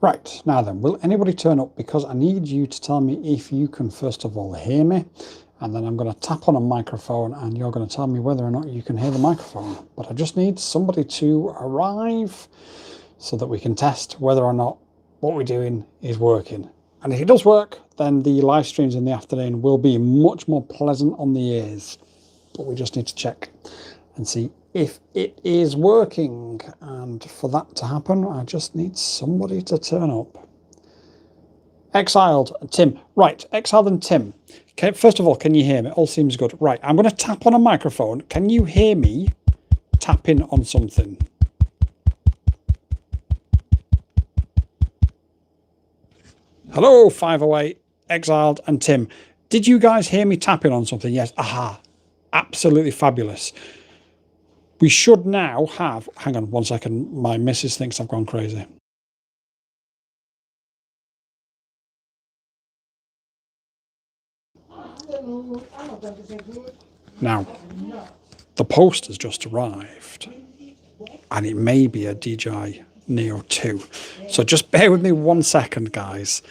Right, now then, will anybody turn up? Because I need you to tell me if you can first of all hear me, and then I'm going to tap on a microphone and you're going to tell me whether or not you can hear the microphone. But I just need somebody to arrive so that we can test whether or not what we're doing is working. And if it does work, then the live streams in the afternoon will be much more pleasant on the ears. But we just need to check and see if it is working. And for that to happen, I just need somebody to turn up. Exiled and Tim. Right, Exiled and Tim. Okay, first of all, can you hear me? All seems good. Right, I'm going to tap on a microphone. Can you hear me tapping on something? Hello, 508, Exiled and Tim. Did you guys hear me tapping on something? Yes. Aha. Absolutely fabulous. We should now have... Hang on 1 second. My missus thinks I've gone crazy. Now, the post has just arrived. And it may be a DJI Neo 2. So just bear with me 1 second, guys.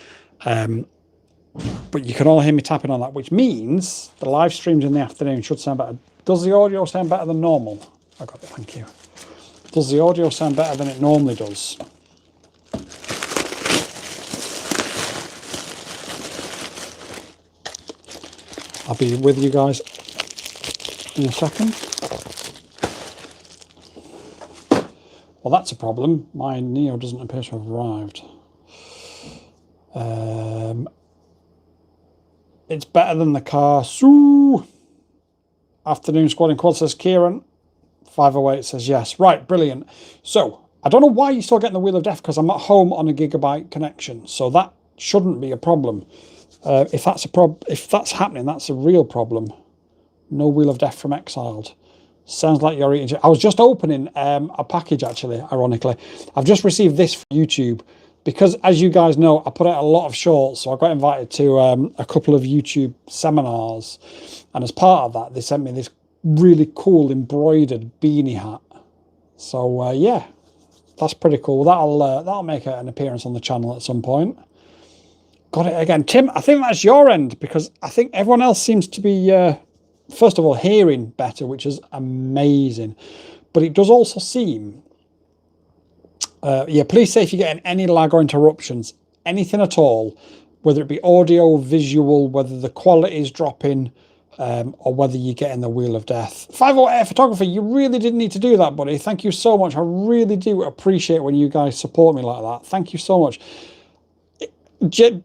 But you can all hear me tapping on that, which means the live streams in the afternoon should sound better. Does the audio sound better than normal? I got it, thank you. Does the audio sound better than it normally does? I'll be with you guys in a second. Well, that's a problem. My Neo doesn't appear to have arrived. It's better than the car. So, afternoon squad in quad, says Kieran. 508 says yes. Right, brilliant. So, I don't know why you're still getting the Wheel of Death, because I'm at home on a gigabyte connection. So that shouldn't be a problem. If that's happening, that's a real problem. No Wheel of Death from Exiled. Sounds like you're eating. I was just opening a package, actually, ironically. I've just received this from YouTube. Because, as you guys know, I put out a lot of shorts, so I got invited to a couple of YouTube seminars. And as part of that, they sent me this really cool embroidered beanie hat. So, yeah, that's pretty cool. That'll make an appearance on the channel at some point. Got it again. Tim, I think that's your end, because I think everyone else seems to be, first of all, hearing better, which is amazing. But it does also seem... yeah, please say if you're getting any lag or interruptions, anything at all, whether it be audio, visual, whether the quality is dropping, or whether you're getting the Wheel of Death. 508 Photography, you really didn't need to do that, buddy. Thank you so much. I really do appreciate when you guys support me like that. Thank you so much.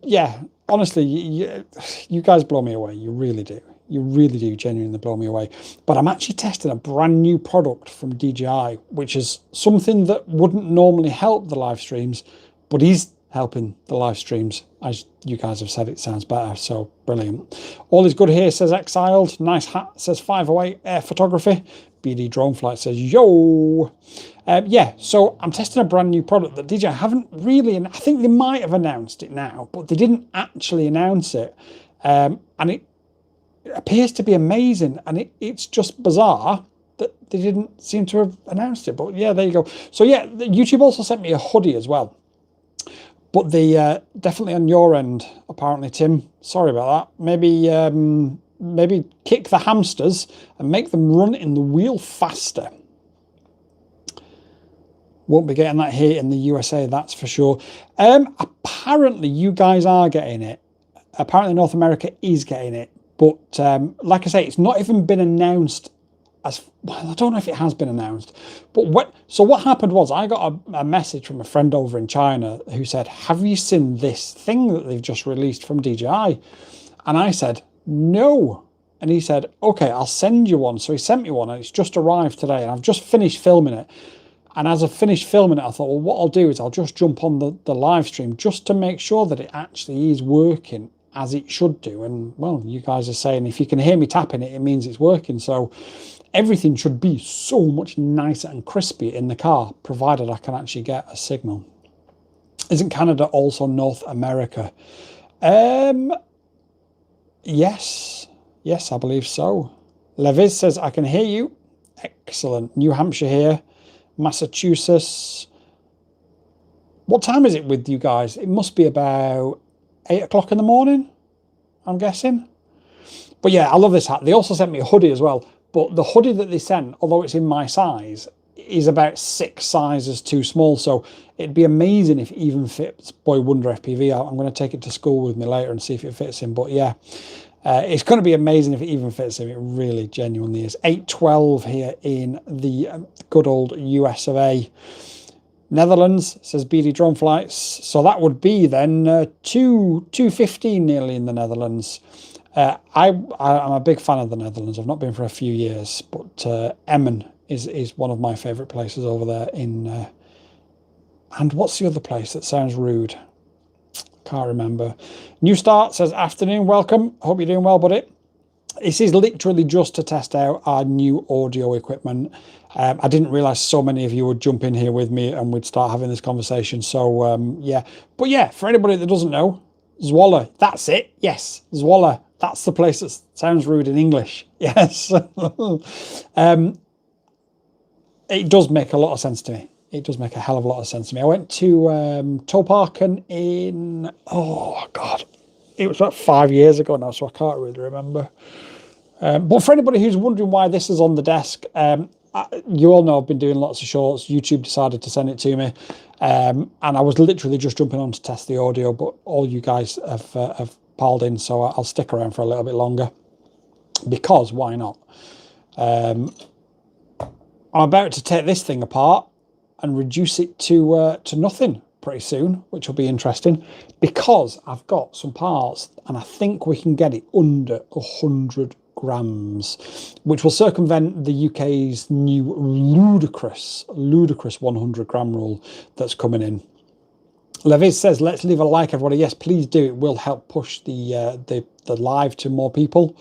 Yeah, honestly, you guys blow me away. You really do. You really do genuinely blow me away. But I'm actually testing a brand new product from DJI, which is something that wouldn't normally help the live streams, but is helping the live streams. As you guys have said, it sounds better, so brilliant. All is good here, says Exiled. Nice hat, says 508 Air Photography. BD Drone Flight says, yo. Yeah, so I'm testing a brand new product that DJI haven't really, I think they might have announced it now, but they didn't actually announce it. And it appears to be amazing, and it's just bizarre that they didn't seem to have announced it. But yeah, there you go. So yeah, YouTube also sent me a hoodie as well, but they definitely on your end, apparently, Tim. Sorry about that. Maybe kick the hamsters and make them run in the wheel faster. Won't be getting that here in the USA, that's for sure. Apparently you guys are getting it. Apparently North America is getting it. But like I say, it's not even been announced as well. I don't know if it has been announced. But what happened was I got a message from a friend over in China who said, have you seen this thing that they've just released from DJI? And I said, no. And he said, okay, I'll send you one. So he sent me one, and it's just arrived today, and I've just finished filming it. And as I finished filming it, I thought, well, what I'll do is I'll just jump on the live stream just to make sure that it actually is working as it should do. And well, you guys are saying if you can hear me tapping it, it means it's working. So everything should be so much nicer and crispy in the car, provided I can actually get a signal. Isn't Canada also North America? Yes, I believe so. Levis says, I can hear you. Excellent. New Hampshire here. Massachusetts. What time is it with you guys? It must be about 8 o'clock in the morning, I'm guessing. But yeah, I love this hat. They also sent me a hoodie as well. But the hoodie that they sent, although it's in my size, is about 6 sizes too small. So it'd be amazing if it even fits Boy Wonder FPV. I'm going to take it to school with me later and see if it fits him. But yeah, it's going to be amazing if it even fits him. It really genuinely is. 812 here in the good old US of A. Netherlands, says BD Drone Flights. So that would be then 2:15 nearly in the Netherlands. I'm a big fan of the Netherlands. I've not been for a few years, but Emmen is one of my favourite places over there in... and what's the other place that sounds rude? Can't remember. New Start says, afternoon, welcome. Hope you're doing well, buddy. This is literally just to test out our new audio equipment. I didn't realise so many of you would jump in here with me and we'd start having this conversation. So, yeah. But yeah, for anybody that doesn't know, Zwolle, that's it. Yes, Zwolle. That's the place that sounds rude in English. Yes. It does make a lot of sense to me. It does make a hell of a lot of sense to me. I went to Tolparken in, oh God, it was about 5 years ago now, so I can't really remember. But for anybody who's wondering why this is on the desk, you all know I've been doing lots of shorts. YouTube decided to send it to me. And I was literally just jumping on to test the audio, but all you guys have piled in, so I'll stick around for a little bit longer. Because why not? I'm about to take this thing apart and reduce it to nothing pretty soon, which will be interesting, because I've got some parts and I think we can get it under 100 grams, which will circumvent the UK's new ludicrous 100 gram rule that's coming in. Leviz says, let's leave a like, everybody. Yes, please do. It will help push the live to more people.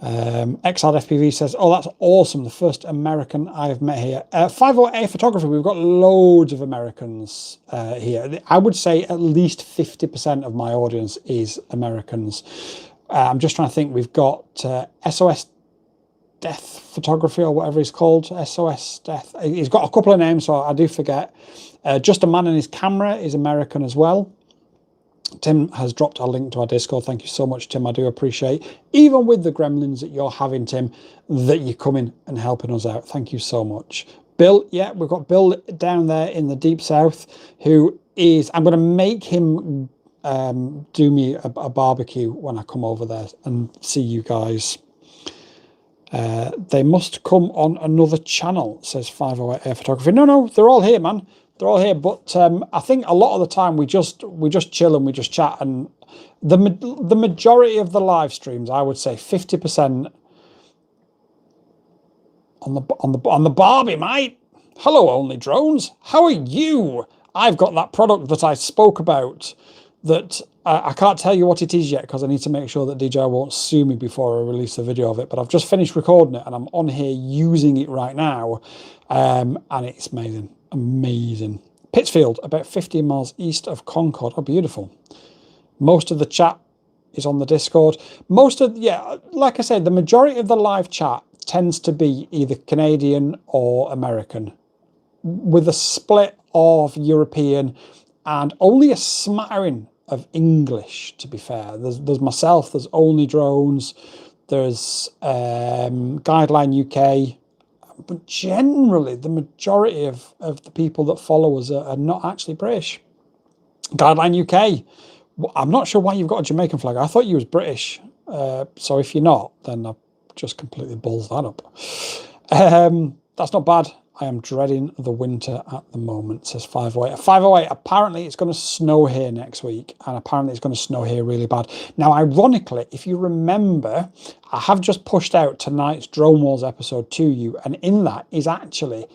XR FPV says, oh, that's awesome. The first American I've met here. 508 Photography, we've got loads of Americans here. I would say at least 50% of my audience is Americans. I'm just trying to think. We've got SOS Death Photography or whatever he's called. SOS Death. He's got a couple of names, so I do forget. Just a Man and His Camera is American as well. Tim has dropped a link to our Discord. Thank you so much, Tim. I do appreciate, even with the gremlins that you're having, Tim, that you're coming and helping us out. Thank you so much. Bill, yeah, we've got Bill down there in the deep south, who is, I'm going to make him do me a barbecue when I come over there and see you guys. They must come on another channel, says 508 Air Photography. No, they're all here, man. They're all here, but I think a lot of the time we just chill and we just chat, and the majority of the live streams, I would say 50% on the Barbie, mate. Hello, Only Drones. How are you? I've got that product that I spoke about that I can't tell you what it is yet because I need to make sure that DJI won't sue me before I release the video of it, but I've just finished recording it and I'm on here using it right now, and it's amazing. Pittsfield, about 15 miles east of Concord. Oh, beautiful. Most of the chat is on the Discord. Like I said, the majority of the live chat tends to be either Canadian or American, with a split of European and only a smattering of English, to be fair. There's myself, there's Only Drones, there's Guideline UK, but generally the majority of the people that follow us are not actually British. Guideline UK, I'm not sure why you've got a Jamaican flag. I thought you was British, so if you're not, then I've just completely balls that up. That's not bad. I am dreading the winter at the moment, says 508. 508, apparently it's going to snow here next week, and apparently it's going to snow here really bad. Now, ironically, if you remember, I have just pushed out tonight's Drone Wars episode to you, and in that is actually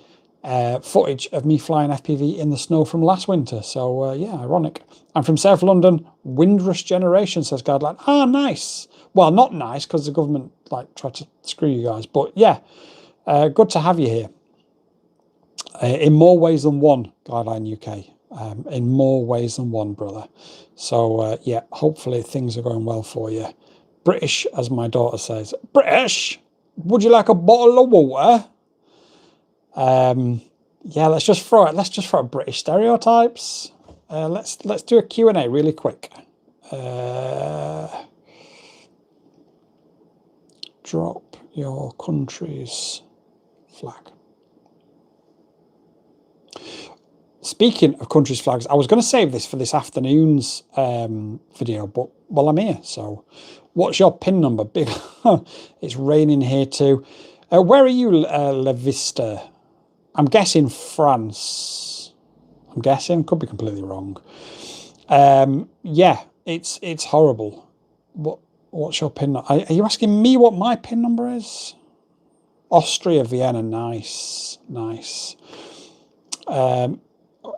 footage of me flying FPV in the snow from last winter. So, yeah, ironic. I'm from South London. Windrush Generation, says Guideline. Ah, nice. Well, not nice, because the government tried to screw you guys. But, yeah, good to have you here. In more ways than one, Guideline UK. In more ways than one, brother. So, yeah, hopefully things are going well for you. British, as my daughter says. British? Would you like a bottle of water? Yeah, let's just throw it. Let's just throw British stereotypes. Let's do a Q&A really quick. Drop your country's flag. Speaking of countries' flags, I was going to save this for this afternoon's video, but well, I'm here. So, what's your PIN number? Big. It's raining here too. Where are you, Levista? I'm guessing France. I'm guessing, could be completely wrong. Yeah, it's horrible. What's your PIN? Are you asking me what my PIN number is? Austria, Vienna, nice.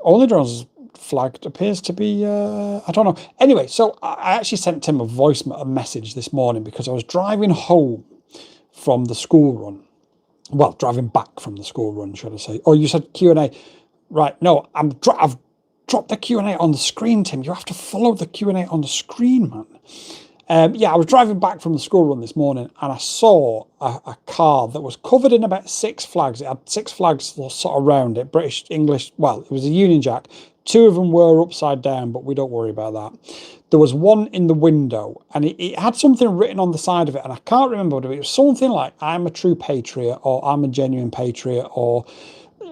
Only Drones flagged appears to be, I don't know. Anyway, so I actually sent Tim a message this morning because I was driving home from the school run. Well, driving back from the school run, should I say. Oh, you said Q&A. Right, no, I've dropped the Q&A on the screen, Tim. You have to follow the Q&A on the screen, man. Yeah, I was driving back from the school run this morning and I saw a car that was covered in about 6 flags. It had 6 flags sort of around it, British, English, well, it was a Union Jack. 2 of them were upside down, but we don't worry about that. There was one in the window and it had something written on the side of it and I can't remember what it was. It was something like, I'm a true patriot or I'm a genuine patriot or,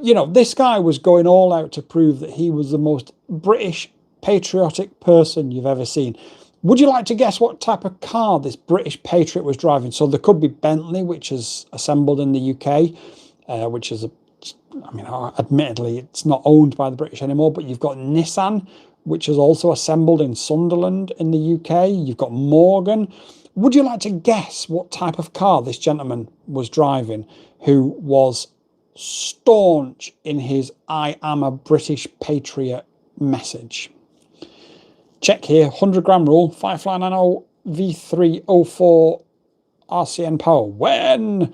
you know, this guy was going all out to prove that he was the most British patriotic person you've ever seen. Would you like to guess what type of car this British patriot was driving? So there could be Bentley, which is assembled in the UK, which is, I mean, admittedly, it's not owned by the British anymore, but you've got Nissan, which is also assembled in Sunderland in the UK. You've got Morgan. Would you like to guess what type of car this gentleman was driving who was staunch in his I am a British patriot message? Check here, 100-gram rule, Firefly 90 V304 RCN power. When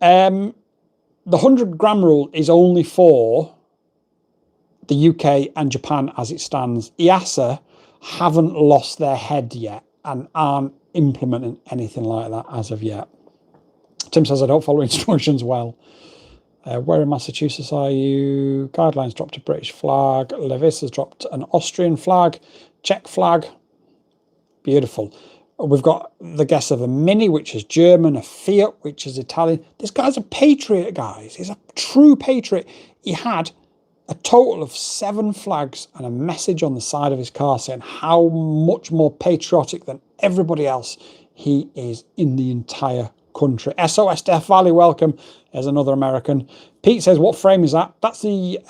the 100-gram rule is only for the UK and Japan as it stands. EASA haven't lost their head yet and aren't implementing anything like that as of yet. Tim says, I don't follow instructions well. Where in Massachusetts are you? Guidelines dropped a British flag. Levis has dropped an Austrian flag. Czech flag. Beautiful. We've got the guess of a Mini, which is German, a Fiat, which is Italian. This guy's a patriot, guys. He's a true patriot. He had a total of 7 flags and a message on the side of his car saying how much more patriotic than everybody else he is in the entire country. SOS Death Valley, welcome. There's another American. Pete says, what frame is that? That's the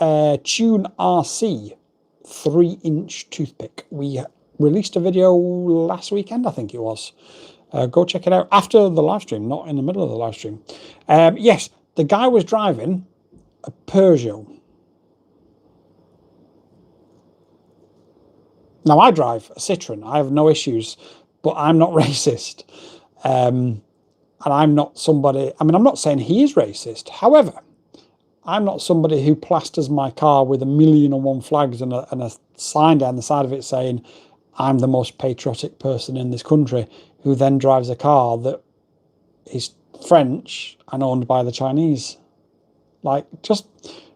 Tune RC 3-inch toothpick. We released a video last weekend, I think it was. Go check it out after the live stream, not in the middle of the live stream. Yes, the guy was driving a Peugeot. Now, I drive a Citroen. I have no issues, but I'm not racist. And I'm not somebody, I mean, I'm not saying he is racist. However, I'm not somebody who plasters my car with 1,000,001 flags and a sign down the side of it saying, I'm the most patriotic person in this country, who then drives a car that is French and owned by the Chinese. Like, just,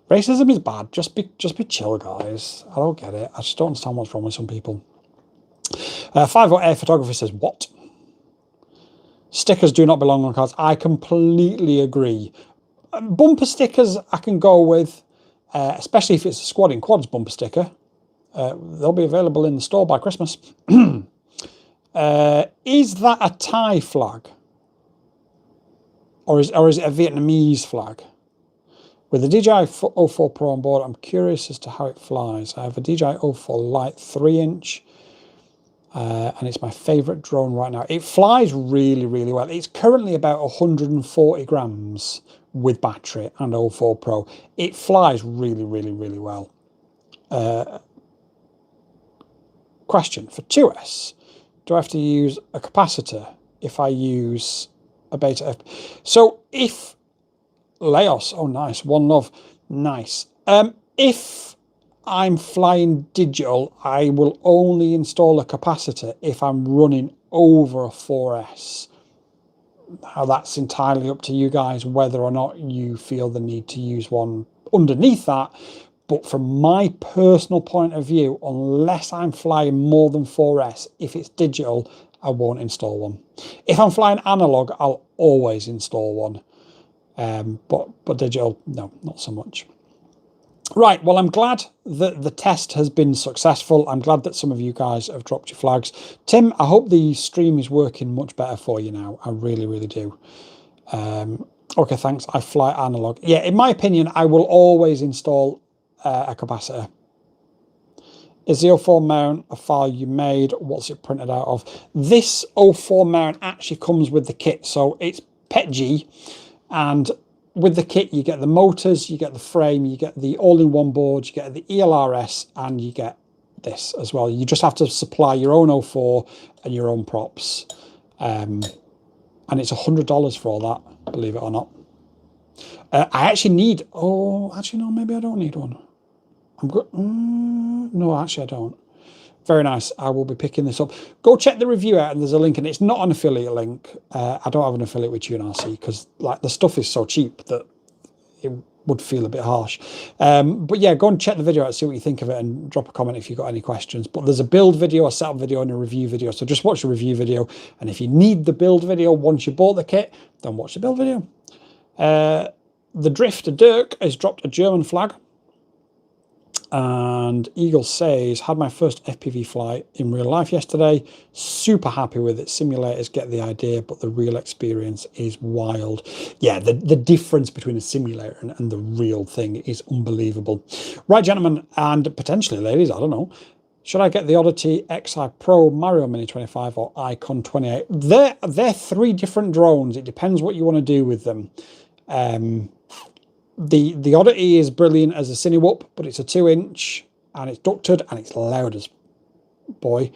racism is bad. Just be chill, guys. I don't get it. I just don't understand what's wrong with some people. 5 Air Photography says, what? Stickers do not belong on cars. I completely agree. Bumper stickers I can go with, especially if it's a Squad in Quads bumper sticker. They'll be available in the store by Christmas. Is that a Thai flag? Or is it a Vietnamese flag? With the DJI 04 Pro on board, I'm curious as to how it flies. I have a DJI 04 Lite 3-inch. And it's my favorite drone right now. It flies really, really well. It's currently about 140 grams with battery and 04 Pro. It flies really, really, really well. Question for 2S. Do I have to use a capacitor if I use a Beta F? So if Laos, oh nice, One Love, nice. If I'm flying digital, I will only install a capacitor if I'm running over a 4S. Now that's entirely up to you guys whether or not you feel the need to use one underneath that. But from my personal point of view, unless I'm flying more than 4S, if it's digital, I won't install one. If I'm flying analog, I'll always install one. But digital, no, not so much. Right, well, I'm glad that the test has been successful. I'm glad that some of you guys have dropped your flags. Tim, I hope the stream is working much better for you now. I really, really do. Okay, thanks. I fly analog. Yeah, in my opinion, I will always install a capacitor. Is the 04 mount a file you made? What's it printed out of? This 04 mount actually comes with the kit. So it's PETG, and with the kit, you get the motors, you get the frame, you get the all-in-one board, you get the ELRS, and you get this as well. You just have to supply your own 04 and your own props. And it's $100 for all that, believe it or not. I actually need, oh, actually, no, maybe I don't need one. I'm good. No, actually, I don't. Very nice. I will be picking this up. Go check the review out, and there's a link, and it's not an affiliate link. I don't have an affiliate with TuneRC because like the stuff is so cheap that it would feel a bit harsh. But yeah, go and check the video out, see what you think of it, and drop a comment if you've got any questions. But there's a build video, a setup video, and a review video. So just watch the review video, and if you need the build video once you bought the kit, then watch the build video. The Drifter Dirk has dropped a German flag. And Eagle says, had my first FPV flight in real life yesterday. Super happy with it. Simulators get the idea, but the real experience is wild. Yeah, the difference between a simulator and the real thing is unbelievable. Right, gentlemen, and potentially ladies, I don't know. Should I get the Oddity XI Pro, Mario Mini 25, or Icon 28? They're three different drones. It depends what you want to do with them. The Oddity is brilliant as a Cinewhoop, but it's a 2-inch and it's ducted and it's loud as boy.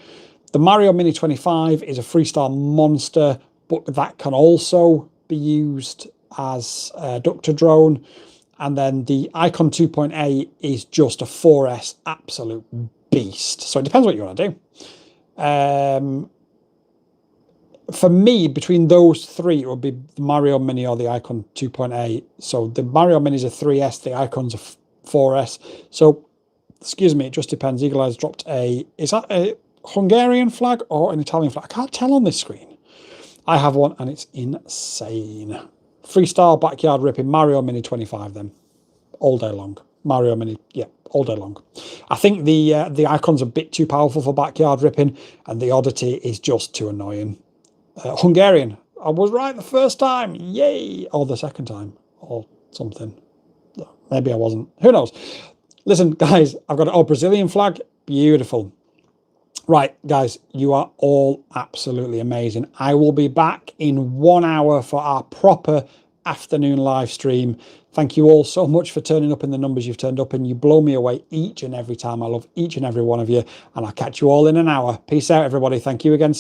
The Mario Mini 25 is a freestyle monster, but that can also be used as a ducted drone. And then the Icon 2.8 is just a 4S absolute beast. So it depends what you want to do. For me, between those three, it would be the Mario Mini or the Icon 2.8. So the Mario Mini is a 3S, the Icon's a 4S. So, excuse me, it just depends. Eagle Eye's dropped is that a Hungarian flag or an Italian flag? I can't tell on this screen. I have one and it's insane. Freestyle backyard ripping, Mario Mini 25 then. All day long. Mario Mini, yeah, all day long. I think the Icon's a bit too powerful for backyard ripping, and the Oddity is just too annoying. Hungarian. I was right the first time. Yay! Or the second time. Or something. Maybe I wasn't. Who knows? Listen, guys, I've got an Brazilian flag. Beautiful. Right, guys, you are all absolutely amazing. I will be back in 1 hour for our proper afternoon live stream. Thank you all so much for turning up in the numbers you've turned up in. You blow me away each and every time. I love each and every one of you. And I'll catch you all in an hour. Peace out, everybody. Thank you again.